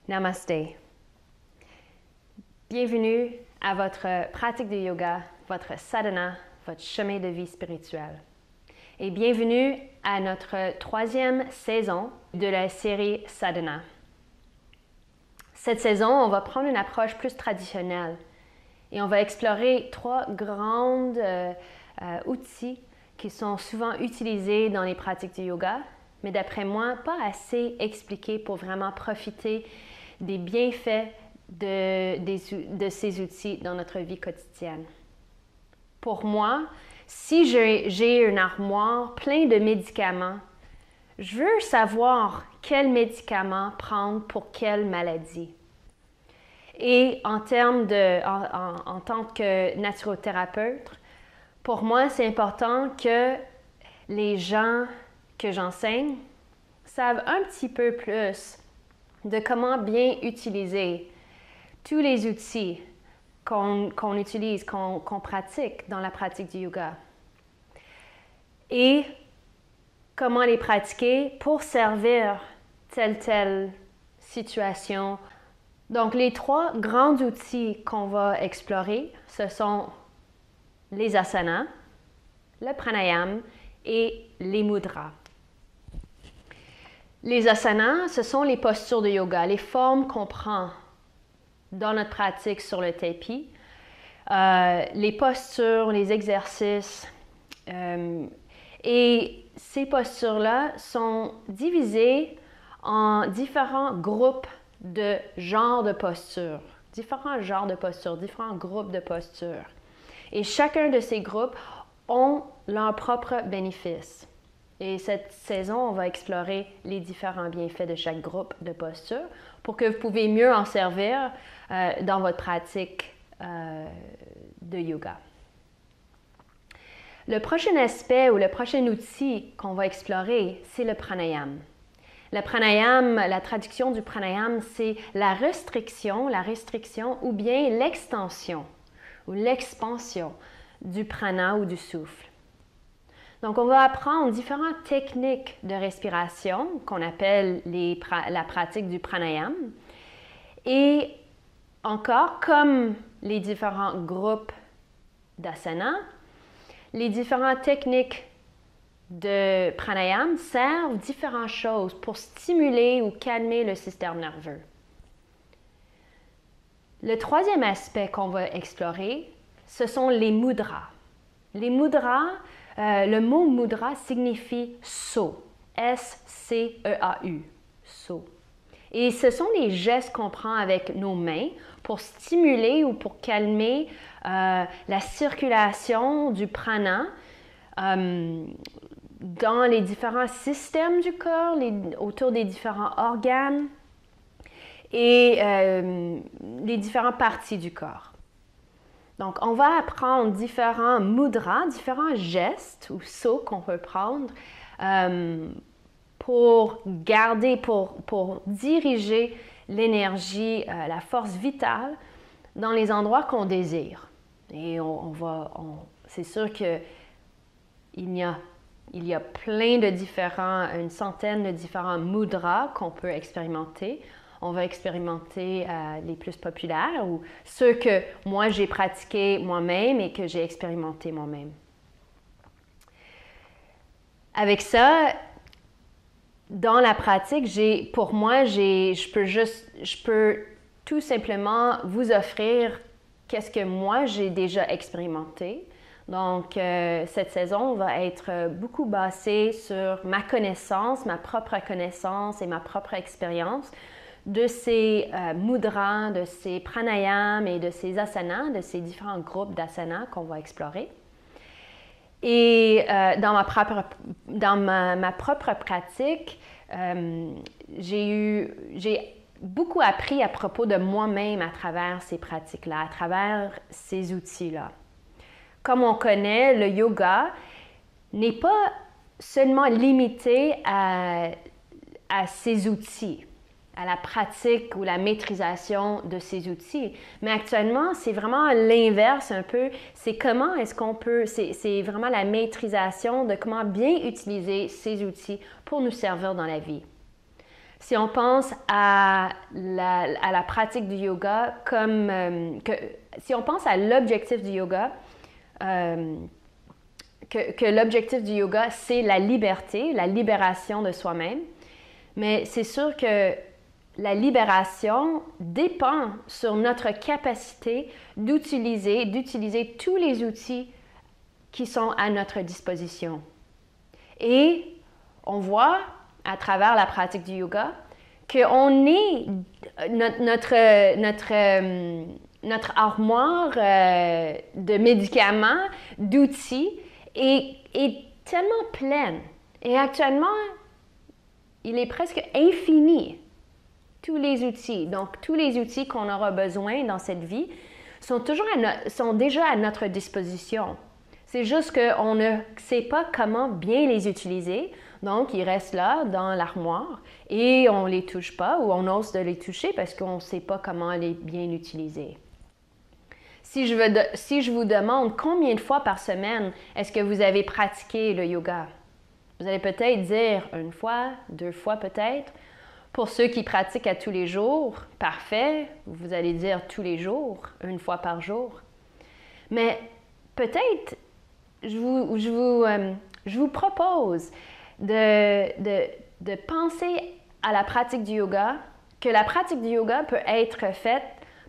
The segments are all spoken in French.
Namaste. Bienvenue à votre pratique de yoga, votre sadhana, votre chemin de vie spirituel. Et bienvenue à notre troisième saison de la série Sadhana. Cette saison, on va prendre une approche plus traditionnelle et on va explorer trois grands outils qui sont souvent utilisés dans les pratiques du yoga, mais d'après moi, pas assez expliqués pour vraiment profiter des bienfaits de ces outils dans notre vie quotidienne. Pour moi, si j'ai une armoire pleine de médicaments, je veux savoir quel médicament prendre pour quelle maladie. Et en tant que naturothérapeute, pour moi, c'est important que les gens que j'enseigne savent un petit peu plus de comment bien utiliser tous les outils qu'on utilise, qu'on pratique dans la pratique du yoga. Et comment les pratiquer pour servir telle situation. Donc, les trois grands outils qu'on va explorer, ce sont les asanas, le pranayama et les mudras. Les asanas, ce sont les postures de yoga, les formes qu'on prend dans notre pratique sur le tapis, les postures, les exercices. Et ces postures-là sont divisées en différents groupes de genres de postures, différents groupes de postures. Et chacun de ces groupes ont leurs propres bénéfices. Et cette saison, on va explorer les différents bienfaits de chaque groupe de postures pour que vous pouvez mieux en servir dans votre pratique de yoga. Le prochain aspect ou le prochain outil qu'on va explorer, c'est le pranayama. Le pranayama, la traduction du pranayama, c'est la restriction ou bien l'extension ou l'expansion du prana ou du souffle. Donc, on va apprendre différentes techniques de respiration qu'on appelle la pratique du pranayama. Et encore, comme les différents groupes d'asana, les différentes techniques de pranayama servent différentes choses pour stimuler ou calmer le système nerveux. Le troisième aspect qu'on va explorer, ce sont les mudras. Les mudras, le mot mudra signifie saut, S-C-E-A-U, saut. Et ce sont les gestes qu'on prend avec nos mains pour stimuler ou pour calmer la circulation du prana dans les différents systèmes du corps, autour des différents organes et les différentes parties du corps. Donc, on va apprendre différents mudras, différents gestes ou sauts qu'on peut prendre pour diriger l'énergie, la force vitale dans les endroits qu'on désire. Et c'est sûr qu'il y a une centaine de différents mudras qu'on peut expérimenter. On va expérimenter les plus populaires ou ceux que moi j'ai pratiqués moi-même et que j'ai expérimenté moi-même. Avec ça, dans la pratique, je peux tout simplement vous offrir qu'est-ce que moi j'ai déjà expérimenté. Donc, cette saison va être beaucoup basée sur ma propre connaissance et ma propre expérience de ces mudras, de ces pranayams et de ces asanas, de ces différents groupes d'asanas qu'on va explorer. Et dans ma propre pratique, j'ai beaucoup appris à propos de moi-même à travers ces pratiques-là, à travers ces outils-là. Comme on connaît, le yoga n'est pas seulement limité à ces outils, à la pratique ou la maîtrisation de ces outils. Mais actuellement, c'est vraiment l'inverse un peu. C'est comment est-ce qu'on peut, c'est vraiment la maîtrisation de comment bien utiliser ces outils pour nous servir dans la vie. Si on pense à la pratique du yoga si on pense à l'objectif du yoga, que l'objectif du yoga, c'est la liberté, la libération de soi-même, mais c'est sûr que la libération dépend sur notre capacité d'utiliser tous les outils qui sont à notre disposition. Et on voit à travers la pratique du yoga qu'on est notre armoire de médicaments, d'outils est tellement pleine. Et actuellement, il est presque infini. Tous les outils. Donc, tous les outils qu'on aura besoin dans cette vie sont déjà à notre disposition. C'est juste qu'on ne sait pas comment bien les utiliser. Donc, ils restent là dans l'armoire et on ne les touche pas ou on ose de les toucher parce qu'on ne sait pas comment les bien utiliser. Si je vous demande combien de fois par semaine est-ce que vous avez pratiqué le yoga, vous allez peut-être dire 1 fois, 2 fois peut-être. Pour ceux qui pratiquent à tous les jours, parfait, vous allez dire tous les jours, 1 fois par jour. Mais peut-être, je vous propose de penser à la pratique du yoga, que la pratique du yoga peut être faite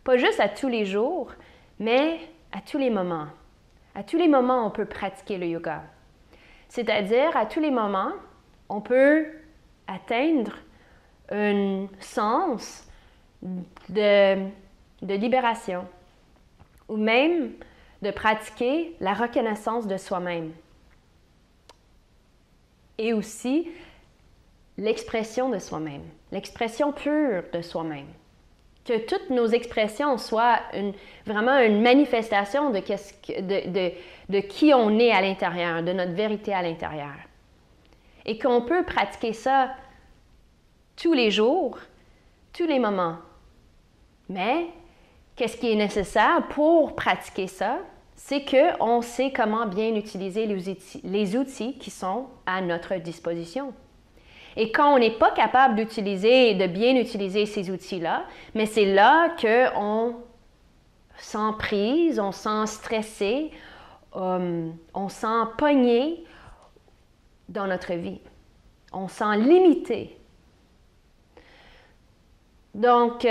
pas juste à tous les jours, mais à tous les moments. À tous les moments, on peut pratiquer le yoga. C'est-à-dire, à tous les moments, on peut atteindre un sens de libération ou même de pratiquer la reconnaissance de soi-même et aussi l'expression de soi-même, l'expression pure de soi-même. Que toutes nos expressions soient vraiment une manifestation de qui on est à l'intérieur, de notre vérité à l'intérieur. Et qu'on peut pratiquer ça tous les jours, tous les moments. Mais qu'est-ce qui est nécessaire pour pratiquer ça? C'est qu'on sait comment bien utiliser les outils qui sont à notre disposition. Et quand on n'est pas capable de bien utiliser ces outils-là, mais c'est là qu'on sent prise, on sent stressé, on sent pogné dans notre vie. On sent limité. Donc,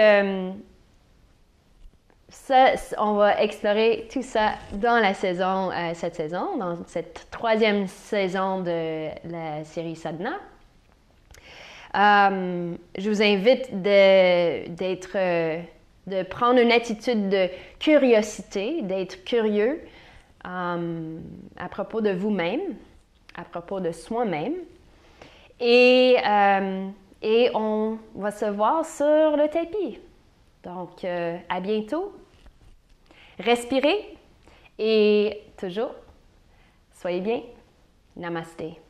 on va explorer tout ça dans cette saison, dans cette 3e saison de la série Sadhana. Je vous invite de prendre une attitude de curiosité, d'être curieux à propos de vous-même, à propos de soi-même. Et on va se voir sur le tapis. Donc, à bientôt. Respirez et toujours, soyez bien. Namasté.